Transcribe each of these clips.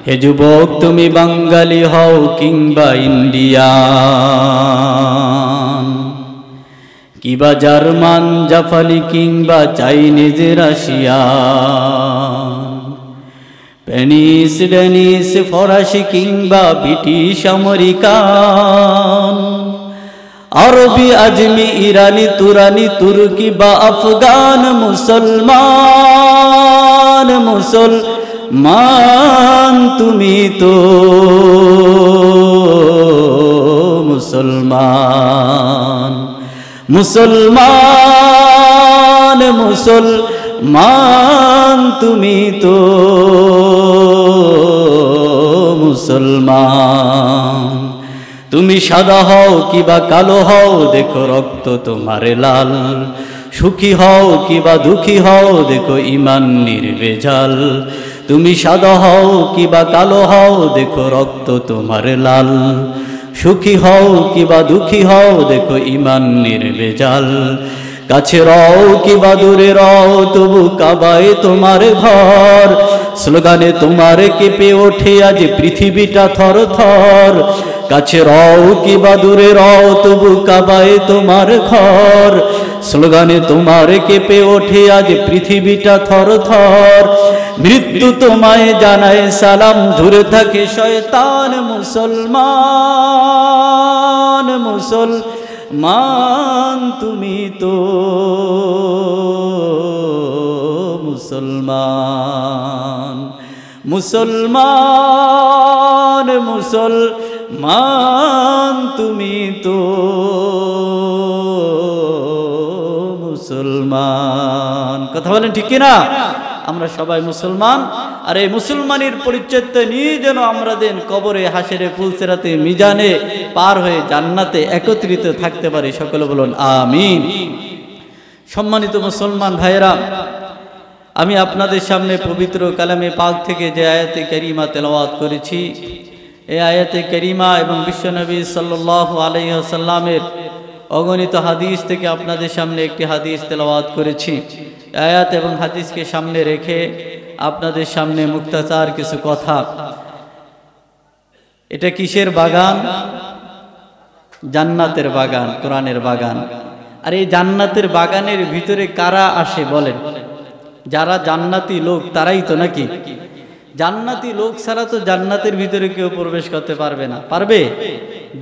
হে যুবক তুমি বাঙালি হও কিংবা ইন্ডিয়ান, কিবা জার্মান জাপানি কিংবা চাইনিজ রাশিয়ান, স্প্যানিশ ডেনিশ ফরাসি কিংবা ব্রিটিশ আমেরিকান, আরবি আজমি ইরানি তুরানি তুর্কি বা আফগান, মুসলমান মুসলমান তুমি তো মুসলমান, মুসলমান মুসলমান তুমি তো মুসলমান। তুমি সাদা হও কিবা কালো হও দেখো রক্ত তোমার লাল, সুখী হও কিবা দুঃখী হও দেখো ইমান নির্ভেজাল। তুমি সাদা হও কিবা কালো হও দেখো রক্ত তোমার লাল, সুখী হও কিবা দুঃখী হও দেখো ইমান নির্ভেজাল। কাছে রও কিবা দূরে রও তবু কাবায় তোমার ঘর, স্লোগানে তোমার কেঁপে ওঠে আজ পৃথিবীটা থর থর। কাছে রও কিবা দূরে রও তবু কাবায় তোমার ঘর, স্লোগানে তোমার কেঁপে ওঠে আজ পৃথিবীটা থর থর। মৃত্যু তোমায় জানায় সালাম দূরে থাকে শয়তান, মুসলমান মুসলমান তুমি তো মুসলমান, মুসলমান মুসলমান তুমি তো মুসলমান। কথা বলেন ঠিক কিনা? আমরা সবাই মুসলমান, আর এই মুসলমানের পরিচয় নিয়ে যেন আমরা দিন কবরে হাসরে পুলসিরাতে মিজানে পার হয়ে জান্নাতে একত্রিত থাকতে পারি। সকলে বলুন আমিন। সম্মানিত মুসলমান ভাইয়েরা, আমি আপনাদের সামনে পবিত্র কালামে পাক থেকে যে আয়াতে কারিমা তেলাওয়াত করেছি, এই আয়াতে কারিমা এবং বিশ্বনবী সাল্লাল্লাহু আলাইহি ওয়াসাল্লামের অগণিত হাদিস থেকে আপনাদের সামনে একটি হাদিস তেলাওয়াত করেছি। আয়াত এবং হাদিসকে সামনে রেখে আপনাদের সামনে মুক্তাসার কিছু কথা। এটা কিসের বাগান? জান্নাতের বাগান, কোরআনের বাগান। আর এই জান্নাতের বাগানের ভিতরে কারা আসে বলেন? যারা জান্নাতি লোক তারাই তো, নাকি? জান্নাতি লোক ছাড়া তো জান্নাতের ভিতরে কেউ প্রবেশ করতে পারবে না। পারবে?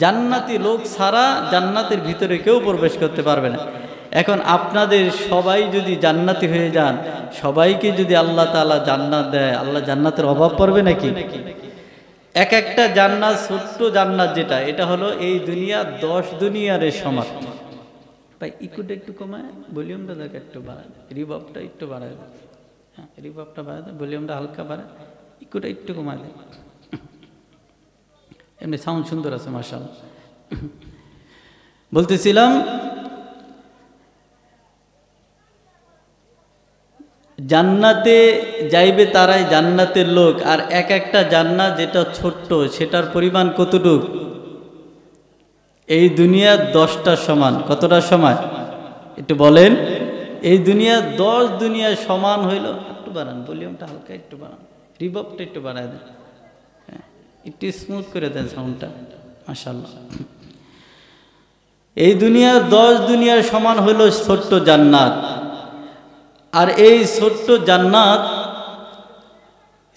জান্নাতি লোক ছাড়া জান্নাতের ভিতরে কেউ প্রবেশ করতে পারবে না। এখন আপনাদের সবাই যদি জান্নাতি হয়ে যান, সবাইকে যদি আল্লাহ তাআলা জান্নাত দেয়, আল্লাহ জান্নাতের অভাব পড়বে নাকি? এক একটা জান্নাত, ছোট্ট জান্নাত যেটা, এটা হলো এই দুনিয়া 10 দুনিয়ার সমান। ভাই ইকুটা একটু কমায়, ভলিউমটা দেখে একটু বাড়ায়, রিভার্বটা একটু বাড়ায়, হ্যাঁ রিভার্বটা বাড়ায়, ভলিউমটা হালকা বাড়ায়, ইকুটা একটু কমায় দেয়। এমনি সাউন্ড সুন্দর আছে মাশাআল্লাহ। বলতেছিলাম জান্নাতে যাইবে তারাই জান্নাতের লোক। আর এক একটা জান্নাত যেটা ছোট্ট, সেটার পরিমাণ কতটুক? এই দুনিয়া 10টা সমান। কতটা সমান একটু বলেন? এই দুনিয়া 10 দুনিয়া সমান হইল। একটু বাড়ান, ভলিউমটা হালকা একটু বাড়ান, রিভার্বটা একটু বাড়ায় দেন, হ্যাঁ একটু স্মুথ করে দেন সাউন্ডটা, মাশাআল্লাহ। এই দুনিয়া 10 দুনিয়ার সমান হইল ছোট্ট জান্নাত। আর এই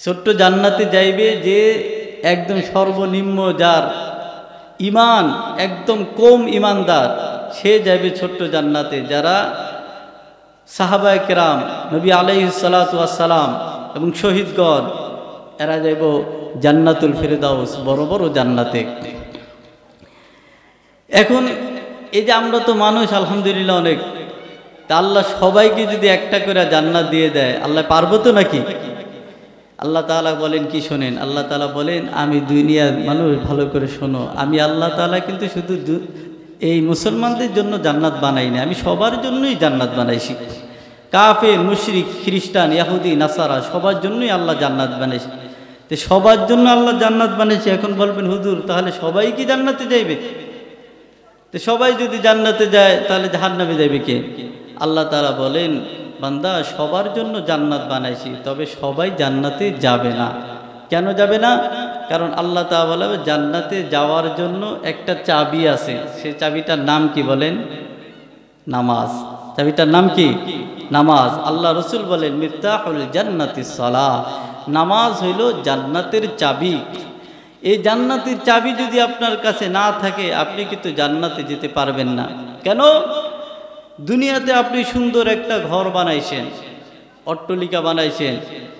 ছোট্ট জান্নাতে যাইবে যে একদম সর্বনিম্ন, যার ইমান একদম কম ইমানদার, সে যাইবে ছোট্ট জান্নাতে। যারা সাহাবায়ে কেরাম, নবী আলাইহিস সালাতু ওয়াস সালাম এবং শহীদগণ, এরা যাইব জান্নাতুল ফিরদাউস, বড় বড় জান্নাতে। এখন এই যে আমরা তো মানুষ আলহামদুলিল্লাহ অনেক, তা আল্লাহ সবাইকে যদি একটা করে জান্নাত দিয়ে দেয়, আল্লাহ পারবো তো নাকি? আল্লাহ তাআলা বলেন কি শোনেন, আল্লাহ তাআলা বলেন, আমি দুনিয়ার মানুষ ভালো করে শোনো, আমি আল্লাহ তাআলা কিন্তু শুধু এই মুসলমানদের জন্য জান্নাত বানাই না, আমি সবার জন্যই জান্নাত বানাইছি। কাফের, মুশরিক, খ্রিস্টান, ইহুদি, নাসারা সবার জন্যই আল্লাহ জান্নাত বানাইছে। তো সবার জন্য আল্লাহ জান্নাত বানাইছে। এখন বলবেন হুজুর তাহলে সবাই কি জান্নাতে যাইবে? তো সবাই যদি জান্নাতে যায় তাহলে জাহান্নামে যাবে কে? আল্লাহ তাআলা বলেন, বান্দা সবার জন্য জান্নাত বানাইছি, তবে সবাই জান্নাতে যাবে না। কেন যাবে না? কারণ আল্লাহ তাআলা বলে জান্নাতে যাওয়ার জন্য একটা চাবি আছে, সেই চাবিটার নাম কি বলেন? নামাজ। চাবিটার নাম কি? নামাজ। আল্লাহ রসুল বলেন মিফতাহুল জান্নাতিস সালাহ, নামাজ হইল জান্নাতের চাবি। এই জান্নাতের চাবি যদি আপনার কাছে না থাকে আপনি কিন্তু জান্নাতে যেতে পারবেন না। কেন? দুনিয়াতে আপনি সুন্দর একটা ঘর বানাইছেন, অট্টালিকা বানাইছেন,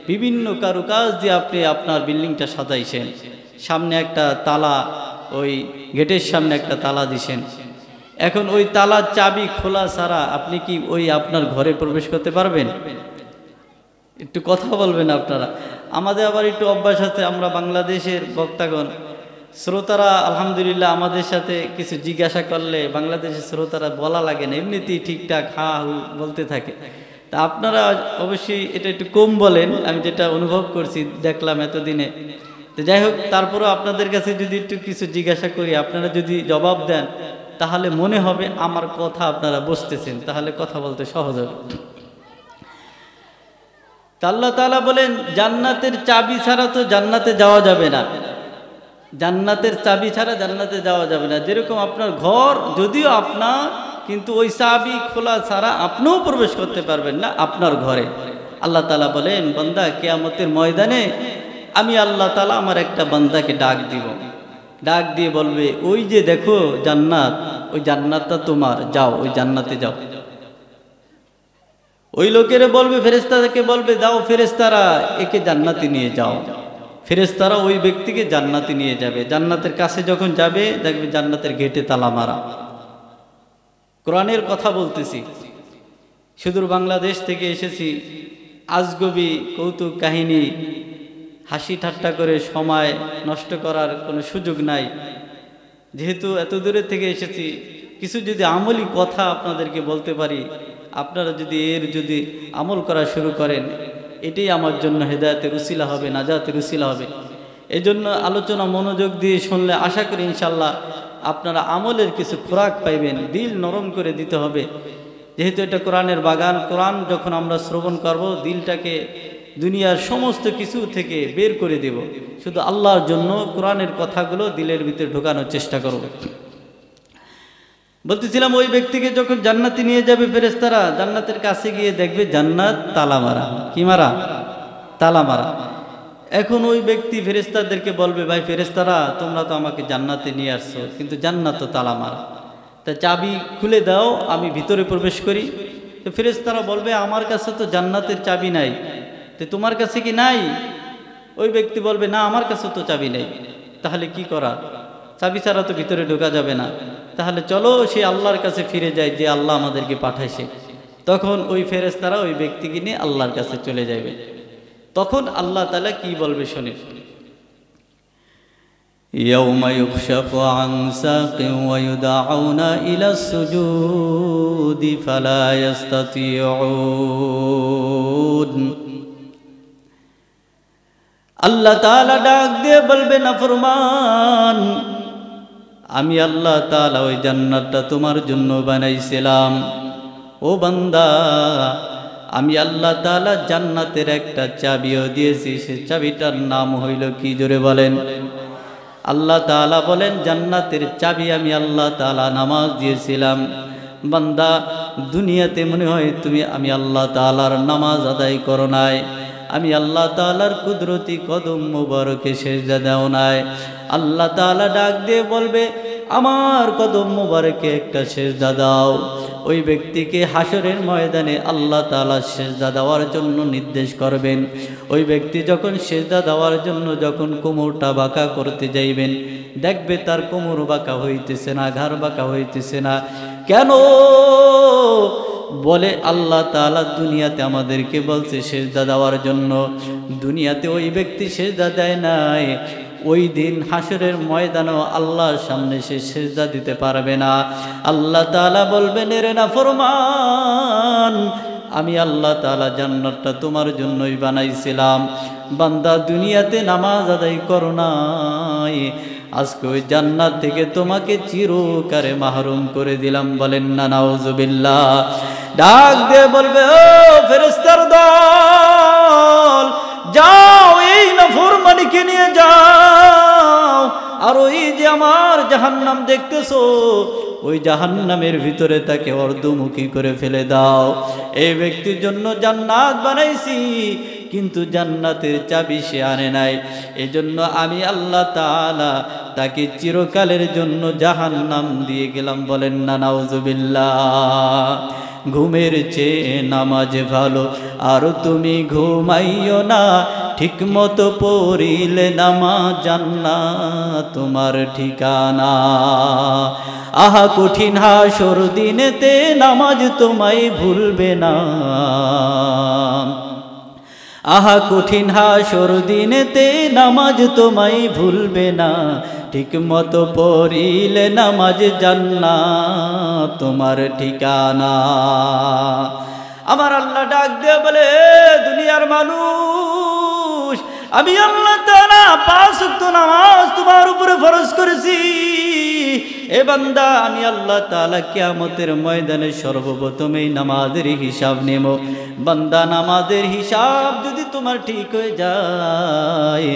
বিভিন্ন কারুকাজ দিয়ে আপনি আপনার বিল্ডিংটা সাজাইছেন, সামনে একটা তালা, ওই গেটের সামনে একটা তালা দিছেন। এখন ওই তালার চাবি খোলা ছাড়া আপনি কি ওই আপনার ঘরে প্রবেশ করতে পারবেন? একটু কথা বলবেন আপনারা। আমাদের আবার একটু অভ্যাস আছে, আমরা বাংলাদেশের বক্তাগণ, শ্রোতারা আলহামদুলিল্লাহ আমাদের সাথে কিছু জিজ্ঞাসা করলে বাংলাদেশের শ্রোতারা বলা লাগে না, এমনিতেই ঠিকঠাক হা হু বলতে থাকে। তা আপনারা অবশ্যই এটা একটু কম বলেন, আমি যেটা অনুভব করছি দেখলাম এতদিনে। তো যাই হোক, তারপরেও আপনাদের কাছে যদি একটু কিছু জিজ্ঞাসা করি, আপনারা যদি জবাব দেন তাহলে মনে হবে আমার কথা আপনারা বুঝতেছেন, তাহলে কথা বলতে সহজ হবে। আল্লাহ তাআলা বলেন জান্নাতের চাবি ছাড়া তো জান্নাতে যাওয়া যাবে না। জান্নাতের চাবি ছাড়া জান্নাতে যাওয়া যাবে না। যেরকম আপনার ঘর যদিও আপনার, কিন্তু ওই চাবি খোলা ছাড়া আপনিও প্রবেশ করতে পারবেন না আপনার ঘরে। আল্লাহ তাআলা বলেন বান্দা কিয়ামতের ময়দানে আমি আল্লাহ তাআলা আমার একটা বান্দাকে ডাক দিব, ডাক দিয়ে বলবে ওই যে দেখো জান্নাত, ওই জান্নাতটা তোমার, যাও ওই জান্নাতে যাও। ওই লোকেরা বলবে, ফেরেশতাদেরকে বলবে যাও ফেরেশতারা একে জান্নাতে নিয়ে যাও। ফেরেশতারা ওই ব্যক্তিকে জান্নাতে নিয়ে যাবে। জান্নাতের কাছে যখন যাবে দেখবে জান্নাতের গেটে তালা মারা। কোরআনের কথা বলতেছি, সুদূর বাংলাদেশ থেকে এসেছি, আজগবি কৌতুক কাহিনী, হাসি ঠাট্টা করে সময় নষ্ট করার কোনো সুযোগ নাই। যেহেতু এত দূরের থেকে এসেছি, কিছু যদি আমলি কথা আপনাদেরকে বলতে পারি, আপনারা যদি যদি আমল করা শুরু করেন, এটাই আমার জন্য হেদায়েতের উসিলা হবে, নাজাতের উসিলা হবে। এই জন্য আলোচনা মনোযোগ দিয়ে শুনলে আশা করি ইনশাল্লাহ আপনারা আমলের কিছু খোরাক পাইবেন। দিল নরম করে দিতে হবে, যেহেতু এটা কোরআনের বাগান। কোরআন যখন আমরা শ্রবণ করব, দিলটাকে দুনিয়ার সমস্ত কিছু থেকে বের করে দেব, শুধু আল্লাহর জন্য কোরআনের কথাগুলো দিলের ভিতরে ঢোকানোর চেষ্টা করব। বলতেছিলাম ওই ব্যক্তিকে যখন জান্নাতে নিয়ে যাবে ফেরেশতারা, জান্নাতের কাছে গিয়ে দেখবে জান্নাত তালা মারা। কি মারা? তালা মারা। এখন ওই ব্যক্তি ফেরেশতাদেরকে বলবে ভাই ফেরেশতারা তোমরা তো আমাকে জান্নাতে নিয়ে আসছো, কিন্তু জান্নাত তো তালা মারা, তা চাবি খুলে দাও আমি ভিতরে প্রবেশ করি। তো ফেরেশতারা বলবে আমার কাছে তো জান্নাতের চাবি নাই, তো তোমার কাছে কি নাই? ওই ব্যক্তি বলবে না আমার কাছে তো চাবি নেই। তাহলে কি করা? চাবি ছাড়া তো ভিতরে ঢোকা যাবে না। তাহলে চলো সে আল্লাহর কাছে ফিরে যায় যে আল্লাহ আমাদেরকে পাঠাইছে। তখন ওই ফেরেশতারা ওই ব্যক্তিকে নিয়ে আল্লাহর কাছে চলে যাবে। তখন আল্লাহ তাআলা কি বলবে শুনে, ইয়াউমা ইউকশাফু আন সাকিন ওয়া ইউদআউনা ইলা সুজুদি ফালা ইস্তাতিউন। আল্লাহ তাআলা ডাক দিয়ে বলবে নাফরমান, আমি আল্লাহ তাআলা ওই জান্নাতটা তোমার জন্য বানাইছিলাম। ও বান্দা, আমি আল্লাহ তাআলা জান্নাতের একটা চাবিও দিয়েছি, সে চাবিটার নাম হইল কি? জোরে বলেন। আল্লাহ তাআলা বলেন জান্নাতের চাবি আমি আল্লাহ তাআলা নামাজ দিয়েছিলাম। বান্দা, দুনিয়াতে মনে হয় আমি আল্লাহ তাআলার নামাজ আদায় করো নাই, আমি আল্লাহ তাআলার কুদরতি কদম মোবারকে সেজদা দাও নাই। আল্লাহ তাআলা ডাক দিয়ে বলবে আমার কদম মোবারকে একটা সেজদা দাও। ওই ব্যক্তিকে হাসরের ময়দানে আল্লাহ তাআলা সেজদা দেওয়ার জন্য নির্দেশ করবেন। ওই ব্যক্তি যখন সেজদা দেওয়ার জন্য যখন কোমরটা বাঁকা করতে যাইবেন, দেখবে তার কোমর বাঁকা হইতেছে না, ঘাড় বাঁকা হইতেছে না। কেন? বলে আল্লাহ তাআলা দুনিয়াতে আমাদেরকে বলছে সেজদা দেওয়ার জন্য, দুনিয়াতে ওই ব্যক্তি সেজদা দেয় নাই। ওই দিন হাসরের ময়দানেও আল্লাহর সামনে সে সেজদা দিতে পারবে না। আল্লাহ তাআলা বলবেন এরে নাফরমান, আমি আল্লাহ তাআলা জান্নাতটা তোমার জন্যই বানাইছিলাম। বান্দা, দুনিয়াতে নামাজ আদায় করো নাই, আজকে ওই জান্নাত থেকে তোমাকে চিরকালে মাহরুম করে দিলাম। বলেন না নাউজুবিল্লাহ। ডাক দিয়ে বলবে ও ফেরেশতার দল, যাও এই নাফরমানিকে নিয়ে যাও, আর ওই যে আমার জাহান্নাম দেখতেছো ওই জাহান্নামের ভিতরে তাকে অর্ধমুখী করে ফেলে দাও। এই ব্যক্তির জন্য জান্নাত বানাইছি, কিন্তু জান্নাতের চাবি সে আনে নাই, এজন্য আমি আল্লাহ তাআলা তাকে চিরকালের জন্য জাহান্নাম দিয়ে গেলাম। বলেন না নাউজুবিল্লাহ। ঘুমের চেয়ে নামাজ ভালো, আর তুমি ঘুমাইও না, ঠিক মতো পড়িলে নামাজ জান্নাত তোমার ঠিকানা। আহা কঠিন হাসর দিনেতে নামাজ তোমায় ভুলবে না, আহা কঠিন হাসর দিনেতে নামাজ তোমায় ভুলবে না, ঠিক মতো পড়িলে নামাজ জান্নাত তোমার ঠিকানা। আমার আল্লাহ ডাক দিয়ে বলে, দুনিয়ার মানুষ, আমি আল্লাহ তাআলা 5 ওয়াক্ত নামাজ তোমার উপরে ফরজ করেছি। এ বান্দা, আমি আল্লাহ তাআলা কিয়ামতের ময়দানে সর্বপ্রথম এই নামাজের হিসাব নেব। বান্দা, নামাজের হিসাব যদি তোমার ঠিক হয়ে যায়,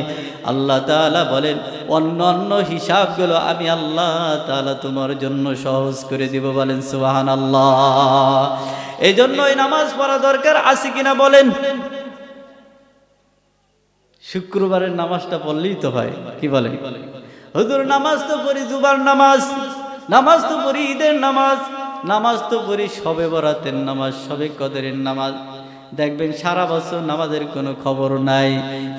আল্লাহ তাআলা বলেন অন্য হিসাবগুলো আমি আল্লাহ তাআলা তোমার জন্য সহজ করে দিব। বলেন সুবহানাল্লাহ। এই জন্য এই নামাজ পড়া দরকার আছে কিনা বলেন? শুক্রবারের নামাজটা পড়লেই তো হয়, কি বলেন? হুজুর নামাজ তো পড়ি জুমার নামাজ, নামাজ তো পড়ি ঈদের নামাজ, নামাজ তো পড়ি শবে বরাতের নামাজ, শবে কদরের নামাজ। দেখবেন সারা বছর নামাজের কোনো খবর নাই।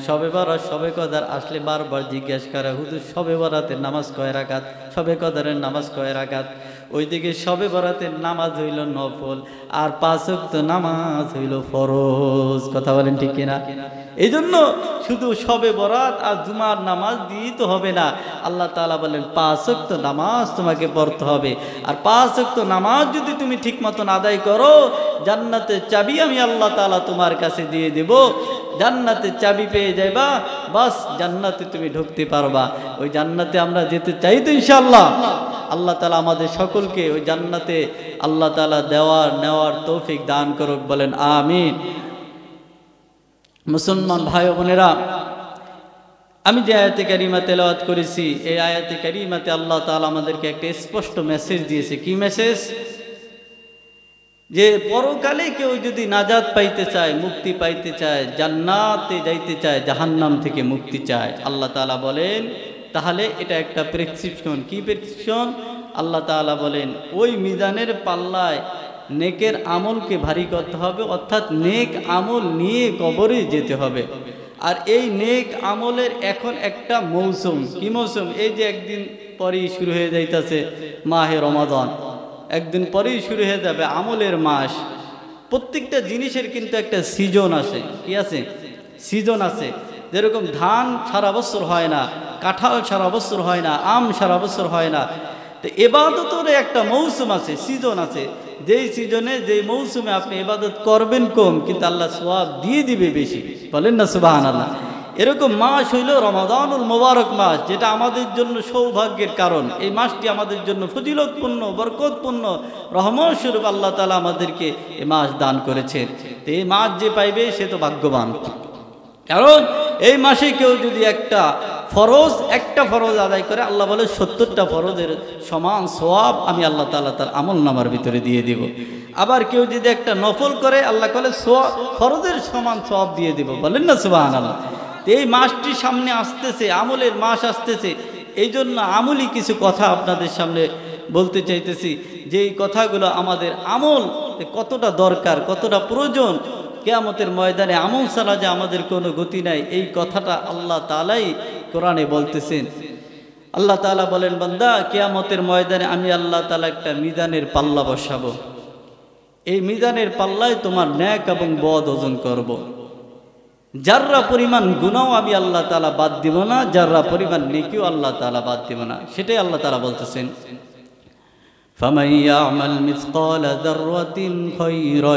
শবে বরাত শবে কদর আসলে বারবার জিজ্ঞাসা করে, হুজুর শবে বরাতের নামাজ কয় রাকাত, শবে কদরের নামাজ কয় রাকাত? ওইদিকে শবে বরাতের নামাজ হইল নফল, আর 5 ওয়াক্ত নামাজ হইল ফরজ। কথা বলেন ঠিক কিনা? এই জন্য শুধু শবে বরাত আর জুমার নামাজ দিয়ে তো হবে না। আল্লাহ তাআলা বলেন 5 ওয়াক্ত নামাজ তোমাকে পড়তে হবে, আর 5 ওয়াক্ত নামাজ যদি তুমি ঠিক মতন আদায় করো, জান্নাতের চাবি আমি আল্লাহ তাআলা তোমার কাছে দিয়ে দেব। জান্নাতের চাবি পেয়ে যাইবা, বাস জান্নাতে তুমি ঢুকতে পারবা। ওই জান্নাতে আমরা যেতে চাই তো ইনশাআল্লাহ। আল্লাহ তাআলা আমাদের সকলকে ওই জান্নাতে আল্লাহ তাআলা নেওয়ার তৌফিক দান করুক। বলেন আমিন। মুসলমান ভাই বোনেরা, আমি যে আয়াতে কারিমা তেলাওয়াত করেছি, এই আয়াতে কারিমাতে আল্লাহ তাআলা আমাদেরকে একটা স্পষ্ট মেসেজ দিয়েছে। কি মেসেজ? যে পরকালে কেউ যদি নাজাত পাইতে চায়, মুক্তি পাইতে চায়, জান্নাতে যাইতে চায়, জাহান্নাম থেকে মুক্তি চায়, আল্লাহ তাআলা বলেন তাহলে এটা একটা প্রেসক্রিপশন। কি প্রেসক্রিপশন? আল্লাহ তাআলা বলেন ওই মিজানের পাল্লায় নেকের আমলকে ভারী করতে হবে, অর্থাৎ নেক আমল নিয়ে কবরে যেতে হবে। আর এই নেক আমলের এখন একটা মৌসুম। কি মৌসুম? এই যে একদিন পরেই শুরু হয়ে যাইতেছে মাহে রমাদান, একদিন পরেই শুরু হয়ে যাবে আমলের মাস। প্রত্যেকটা জিনিসের কিন্তু একটা সিজন আছে। কি আছে? সিজন আছে। যেরকম ধান সারা বছর হয় না, কাঁঠাল সারা বছর হয় না, আম সারা বছর হয় না। তো ইবাদতের একটা মৌসুম আছে, সিজন আছে। যেই সিজনে যেই মৌসুমে আপনি ইবাদত করবেন কম, কিন্তু আল্লাহ সওয়াব দিয়ে দিবে বেশি। বলেন না সুবহানাল্লাহ। এরকম মাস হইল রমাদানুল মোবারক মাস, যেটা আমাদের জন্য সৌভাগ্যের কারণ। এই মাসটি আমাদের জন্য ফজিলতপূর্ণ, বরকতপূর্ণ, রহমত স্বরূপ আল্লাহ তাআলা আমাদেরকে এই মাস দান করেছেন। তো এই মাস যে পাইবে সে তো ভাগ্যবান। কারণ এই মাসে কেউ যদি একটা ফরজ আদায় করে, আল্লাহ বলে 70টা ফরজের সমান সওয়াব আমি আল্লাহ তাআলা তার আমল নামার ভিতরে দিয়ে দিব। আবার কেউ যদি একটা নফল করে, আল্লাহ বলে ফরজের সমান সওয়াব দিয়ে দিব। বলেন না সুবহানাল্লাহ। এই মাসটি সামনে আসতেছে, আমলের মাস আসতেছে। এই জন্য আমলি কিছু কথা আপনাদের সামনে বলতে চাইতেছি, যে এই কথাগুলো আমাদের আমল কতটা দরকার, কতটা প্রয়োজন। কিয়ামতের ময়দানে আমল ছাড়া যে আমাদের কোনো গতি নাই, এই কথাটা আল্লাহ তাআলাই কোরআনে বলতেছেন। আল্লাহ তাআলা বলেন, বান্দা কিয়ামতের ময়দানে আমি আল্লাহ তাআলা একটা মিজানের পাল্লা বসাবো। এই মিজানের পাল্লায় তোমার নেক এবং বদ ওজন করব। যাররা পরিমাণ গুনাহ আমি আল্লাহ তাআলা বাদ দিব না, যাররা পরিমাণ নেকিও আল্লাহ তাআলা বাদ দিব না। সেটাই আল্লাহ তাআলা বলতেছেন, فَمَنْ يَعْمَلْ مِثْقَالَ ذَرَّةٍ خَيْرًا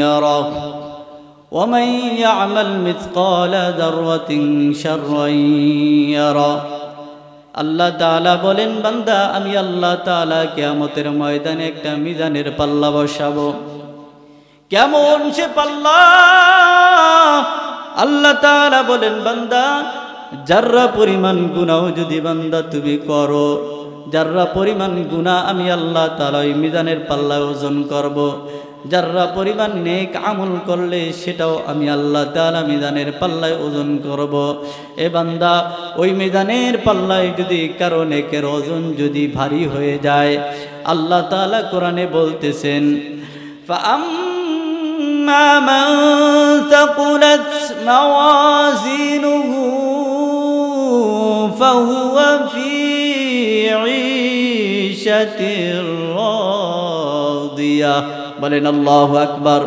يَرَهُ وَمَنْ يَعْمَلْ مِثْقَالَ ذَرَّةٍ شَرًّا يَرَهُ। আল্লাহ তাআলা বলেন, বান্দা আমি আল্লাহ তাআলা কিয়ামতের ময়দানে একটা মিজানের পাল্লা বসাবো। কেমন সে পাল্লা? আল্লাহ তাআলা বলেন বান্দা যাররা পরিমাণ গুনাহ যদি বান্দা তুমি করো, যাররা পরিমাণ গুনাহ আমি আল্লাহ তাআলা ওই মিজানের পাল্লায় ওজন করব। যাররা পরিমাণ নেক আমল করলে সেটাও আমি আল্লাহ তাআলা মিজানের পাল্লায় ওজন করব। এ বান্দা ওই মিজানের পাল্লায় যদি কারো নেকের ওজন যদি ভারী হয়ে যায়, আল্লাহ তাআলা কোরআনে বলতেছেন ফাআম্মা মান তাকুলাত মাওয়াজিনুহু ফাহুয়া ফি ঈশাতির রাদিয়াহ। বলেন আল্লাহু আকবার।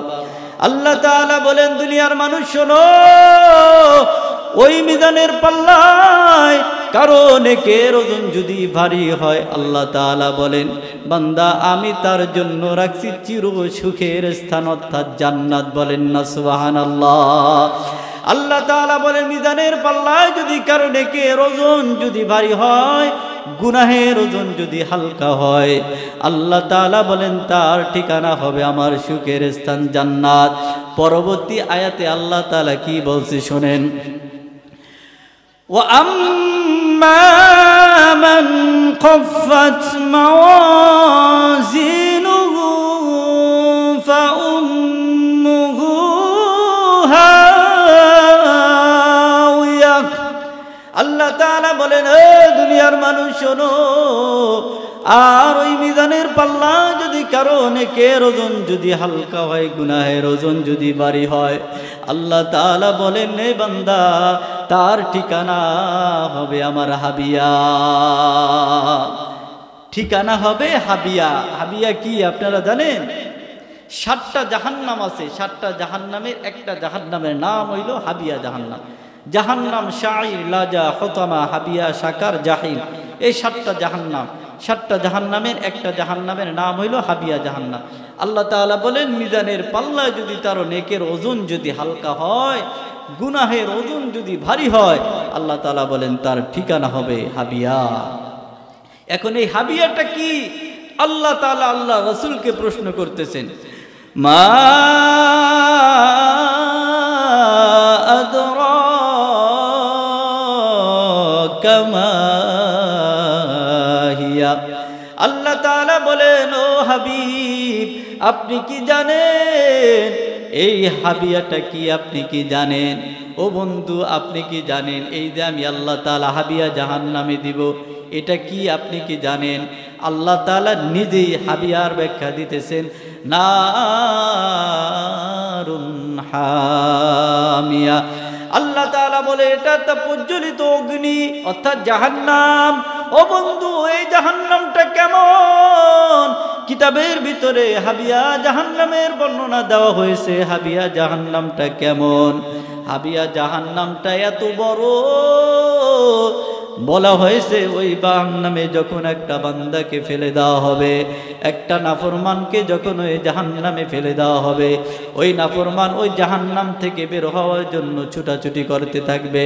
আল্লাহ তাআলা বলেন দুনিয়ার মানুষ শোনো, ওই মিজানের পাল্লায় কারো নেকের ওজন যদি ভারী হয়, আল্লাহ তাআলা বলেন বান্দা আমি তার জন্য রাখছি চির সুখের স্থান অর্থাৎ জান্নাত। বলেন না সুবহানাল্লাহ। আল্লাহ তাআলা বলেন মিজানের পাল্লায় যদি কারো নেকের ওজন যদি ভারী হয়, গুনাহের ওজন যদি হালকা হয়, আল্লাহ তাআলা বলেন তার ঠিকানা হবে আমার সুখের স্থান জান্নাত। পরবর্তী আয়াতে আল্লাহ তাআলা কি বলছে শোনেন, ওয়া আম্মা মান খাফফাত মাওয়াজিনুহু ফাউম্মুহু হাওিয়া। আল্লাহ তাআলা বলেন এ দুনিয়ার মানুষ শোনো, আর ওই মিজানের পাল্লা যদি কারো নেকের ওজন যদি হালকা হয়, গুনাহের ওজন যদি ভারী হয়, আল্লাহ তাআলা বলেন এ বান্দা তার ঠিকানা হবে আমার হাবিয়া। ঠিকানা হবে হাবিয়া। হাবিয়া কি আপনারা জানেন? 7টা জাহান্নাম আছে। 7টা জাহান্নামের একটা জাহান্নামের নাম হইল হাবিয়া জাহান্নাম। জাহান্নাম, শাইর, লাজা, হতামা, হাবিয়া, সাকার, জাহিম, এই 7টা জাহান্নাম। 7টা জাহান্নামের একটা জাহান্নামের নাম হইল হাবিয়া জাহান্নাম। আল্লাহ তাআলা বলেন মিজানের পাল্লায় যদি তার নেকের ওজন যদি হালকা হয়, গুনাহের ওজন যদি ভারী হয়, আল্লাহ তাআলা বলেন তার ঠিকানা হবে হাবিয়া। এখন এই হাবিয়াটা কি? আল্লাহ তাআলা আল্লাহ রাসূলকে প্রশ্ন করতেছেন, মা আদরাকা মা হিয়া। আল্লাহ তাআলা বলেন ও হাবিব আপনি কি জানেন এই হাবিয়াটা কি? আপনি কি জানেন? ও বন্ধু আপনি কি জানেন এই যে আমি আল্লাহ তাআলা হাবিয়া জাহান্নামে দিব, এটা কি আপনি কি জানেন? আল্লাহ তাআলা নিজেই হাবিয়ার ব্যাখ্যা দিতেছেন, নারুন হামিয়া। আল্লাহ তাআলা বলে এটা তো প্রজ্বলিত অগ্নি অর্থাৎ জাহান্নাম। ও বন্ধু এই জাহান্নামটা কেমন? কিতাবের ভিতরে হাবিয়া জাহান্নামের বর্ণনা দেওয়া হয়েছে। হাবিয়া জাহান্নামটা কেমন? হাবিয়া জাহান্নামটা এত বড়, বলা হয়েছে ওই জাহান্নামে যখন একটা বান্দাকে ফেলে দেওয়া হবে, একটা নাফরমানকে যখন ওই জাহান্নামে ফেলে দেওয়া হবে, ওই নাফরমান ওই জাহান্নাম থেকে বের হওয়ার জন্য ছুটাছুটি করতে থাকবে।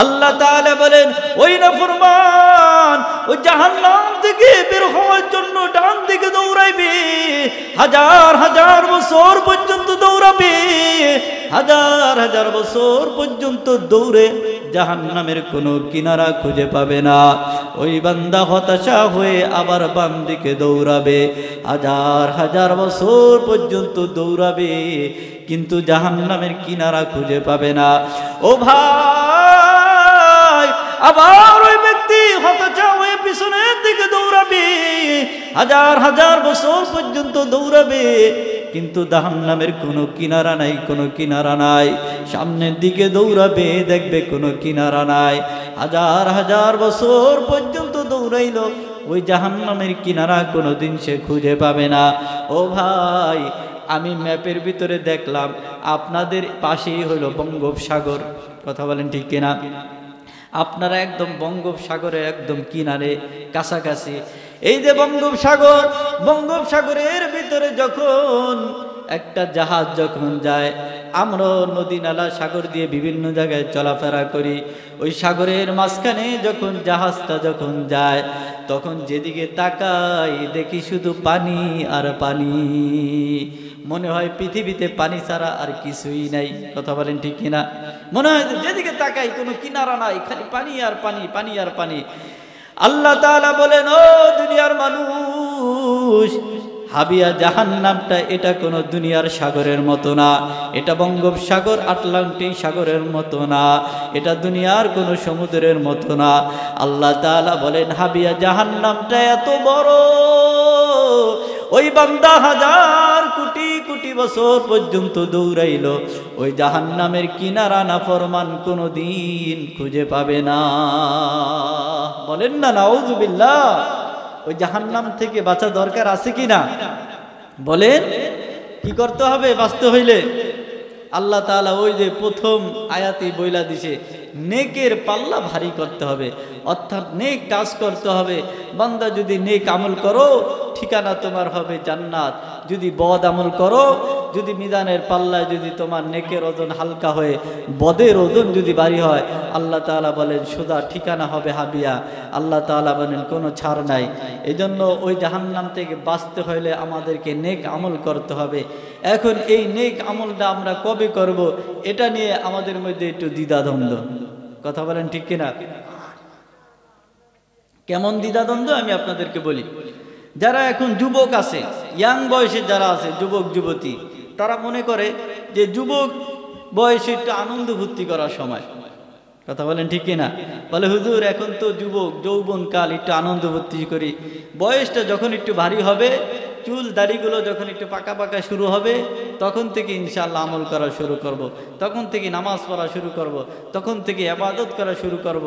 আল্লাহ তাআলা বলেন ওই নাফরমান ওই জাহান্নাম থেকে বের হওয়ার জন্য ডান দিকে দৌড়াইবে, হাজার হাজার বছর পর্যন্ত দৌড়াবে, হাজার হাজার বছর পর্যন্ত দৌড়ে জাহান্নামের কোনো কিনারা খুঁজে পাবে না। ওই বান্দা হতাশা হয়ে আবার বাম দিকে দৌড়াবে, হাজার হাজার বছর পর্যন্ত দৌড়াবে, কিন্তু জাহান্নামের কিনারা খুঁজে পাবে না। ও ভাই আবার ওই ব্যক্তি হতাশা হয়ে পিছনের দিকে দৌড়াবে, হাজার হাজার বছর পর্যন্ত দৌড়াবে, কিন্তু জাহান্নামের কোনো কিনারা নাই, কোনো কিনারা নাই। সামনের দিকে দৌড়াবে, দেখবে কোনো কিনারা নাই। হাজার হাজার বছর পর্যন্ত দৌড়াইল, ওই জাহান্নামের কিনারা কোনোদিন সে খুঁজে পাবে না। ও ভাই আমি ম্যাপের ভিতরে দেখলাম আপনাদের পাশেই হলো বঙ্গোপসাগর। কথা বলেন ঠিক কিনা? আপনারা একদম বঙ্গোপসাগরের একদম কিনারে কাছাকাছি। এই যে বঙ্গোপসাগর, বঙ্গোপসাগরের ভিতরে যখন একটা জাহাজ যখন যায়, আমরা নদী নালা সাগর দিয়ে বিভিন্ন জায়গায় চলাফেরা করি, ওই সাগরের মাঝখানে যখন জাহাজটা যখন যায়, তখন যেদিকে তাকাই দেখি শুধু পানি আর পানি। মনে হয় পৃথিবীতে পানি ছাড়া আর কিছুই নাই। কথা বলেন ঠিক কিনা? মনে হয় যেদিকে তাকাই কোনো কিনারা নাই, খালি পানি আর পানি, পানি আর পানি। আল্লাহ তাআলা বলেন, ও দুনিয়ার মানুষ, হাবিয়া জাহান্নামটা এটা কোনো দুনিয়ার সাগরের মতো না, এটা বঙ্গোপসাগর আটলান্টিক সাগরের মতো না, এটা দুনিয়ার কোনো সমুদ্রের মতো না। আল্লাহ তাআলা বলেন হাবিয়া জাহান্নামটা এত বড়, ওই বান্দা হাজার কোটি কোটি বছর পর্যন্ত দৌড়াইলো, ওই জাহান্নামের কিনারা নাফরমান কোনোদিন খুঁজে পাবে না। বলেন না নাউযুবিল্লাহ। ওই জাহান্নাম থেকে বাঁচা দরকার আছে কি না? বলেন কি করতে হবে বাঁচতে হইলে? আল্লাহ তাআলা ওই যে প্রথম আয়াতেই বইলা দিছে, নেকের পাল্লা ভারী করতে হবে, অর্থাৎ নেক কাজ করতে হবে। বান্দা যদি নেক আমল করো, ঠিকানা তোমার হবে জান্নাত। যদি বদ আমল করো, যদি মিজানের পাল্লায় যদি তোমার নেকের ওজন হালকা হয়ে বদের ওজন যদি ভারী হয়, আল্লাহ তাআলা বলেন সোজা ঠিকানা হবে হাবিয়া। আল্লাহ তাআলা বলেন কোনো ছাড় নাই। এই জন্য ওই জাহান্নাম থেকে বাঁচতে হলে আমাদেরকে নেক আমল করতে হবে। এখন এই নেক আমলটা আমরা কবে করব, এটা নিয়ে আমাদের মধ্যে একটু দ্বিধাদ্বন্দ্ব। কথা বলেন ঠিক কিনা? কেমন দ্বিধাদ্বন্দ্ব আমি আপনাদেরকে বলি। যারা এখন যুবক আছে, ইয়াং বয়সে যারা আছে, যুবক যুবতী, তারা মনে করে যে যুবক বয়সে একটু আনন্দ ফুর্তি করার সময়। কথা বলেন ঠিক কিনা? বলে হুজুর এখন তো যুবক যৌবন কাল, একটু আনন্দ ফুর্তি করি। বয়সটা যখন একটু ভারী হবে, চুল দাড়িগুলো যখন একটু পাকা পাকা শুরু হবে, তখন থেকে ইনশাআল্লাহ আমল করা শুরু করব। তখন থেকে নামাজ পড়া শুরু করব। তখন থেকে ইবাদত করা শুরু করব।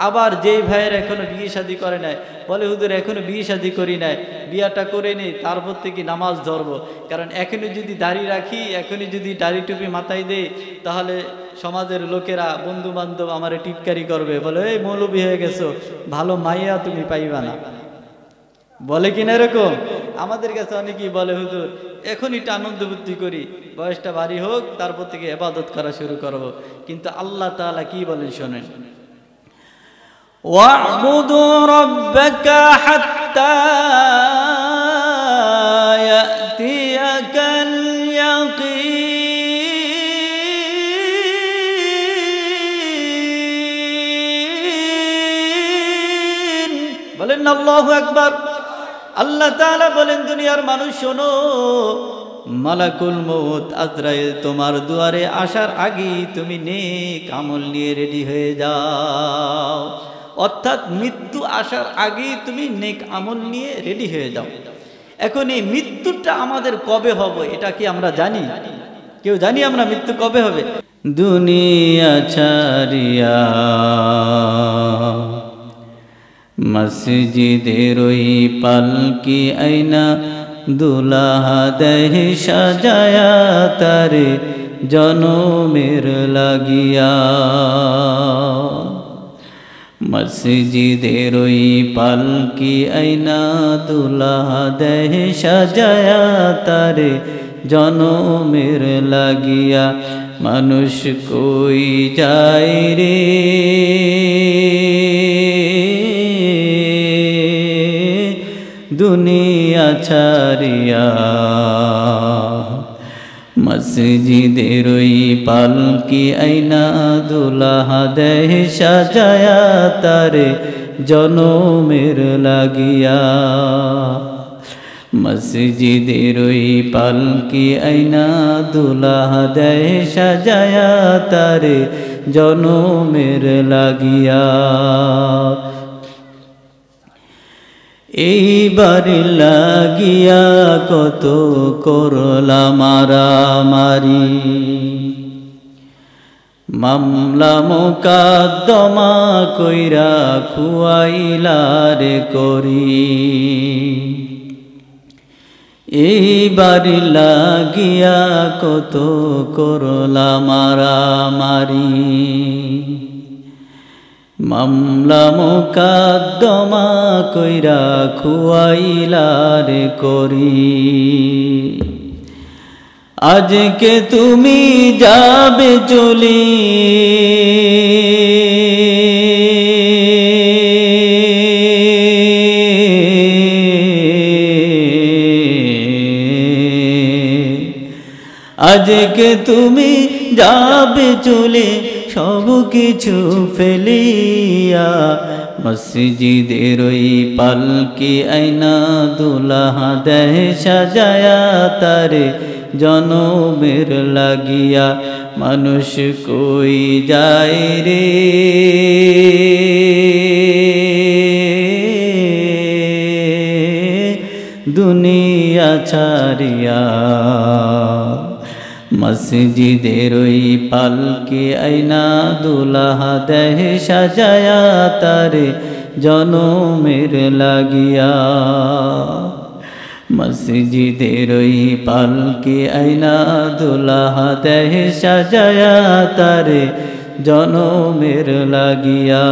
আবার যেই ভাইয়ের এখনো বিয়ে শাদী করে নাই, বলে হুজুর এখনো বিয়ে শাদী করি নাই, বিয়াটা করে নেই, তারপর থেকে নামাজ ধরবো। কারণ এখনই যদি দাড়ি রাখি, এখনই যদি দাড়ি টুপি মাথায় দেই, তাহলে সমাজের লোকেরা বন্ধু বান্ধব আমারে টিটকারি করবে, বলে এই মৌলবী হয়ে গেছো, ভালো মাইয়া তুমি পাইবা না। বলে কিনা এরকম? আমাদের কাছে অনেকেই বলে হুজুর এখনই একটু আনন্দ বুদ্ধি করি, বয়সটা ভারী হোক, তারপর থেকে ইবাদত করা শুরু করব। কিন্তু আল্লাহ তাআলা কি বলেন শোনেন, ওয়া'বুদু রাব্বাকা হাত্তা ইয়াতিয়াকাল ইয়াকিন। বলেন আল্লাহু আকবার। আল্লাহ তাআলা বলেন দুনিয়ার মানুষ শোনো, মালাকুল মউত আজরাইল তোমার দুয়ারে আসার আগেই তুমি নেক আমল নিয়ে রেডি হয়ে যাও। অর্থাৎ মৃত্যু আসার আগেই তুমি নেক আমল নিয়ে রেডি হয়ে যাও। এখন এই মৃত্যুটা আমাদের কবে হবে এটা কি আমরা জানি? কেউ জানি আমরা মৃত্যু কবে হবে? দুনিয়া ছাড়িয়া মসজিদের ওই পালকি আইনা, দুলাহা দেহে সাজায়া তারে জনমের লাগিয়া। মসজিদের ওই পালকি আইনা, দুলাহা দেহে সাজায়া তারে জনমের লাগিয়া। মানুষ কই যায় রে দুনিয়া ছাড়িয়া, মসজিদের ওই পালকি আইনা, দুলাহা দেহে সাজায়া তারে জনমের লাগিয়া। মসজিদের ওই পালকি আইনা, দুলাহা দেহে সাজায়া তারে জনমের লাগিয়া। এইবার লাগিয়া কত করলা মারামারি, মামলা মোকদ্দমা কইরা খুয়াইলারে করি। এইবার লাগিয়া কত করলা মারামারি, মামলা মোকদ্দমা কইরা খুয়াইলারে করি। আজকে তুমি যাবে চলি, আজকে তুমি যাবে চলে সব কিছু ফেলিয়া, মসজিদের ওই পালকি আয়না দুলহা দেয় সাজায়া তারে জনমের লাগিয়া। মানুষ কই যায় রে দুনিয়া ছাড়িয়া, মসজিদের ওই পালকি আয়না দুলহা দেহ সাজায়া তারে জনমের লাগিয়া। মসজিদের ওই পালকি আয়না দুলহা দেহ সাজায়া তারে জনমের লাগিয়া।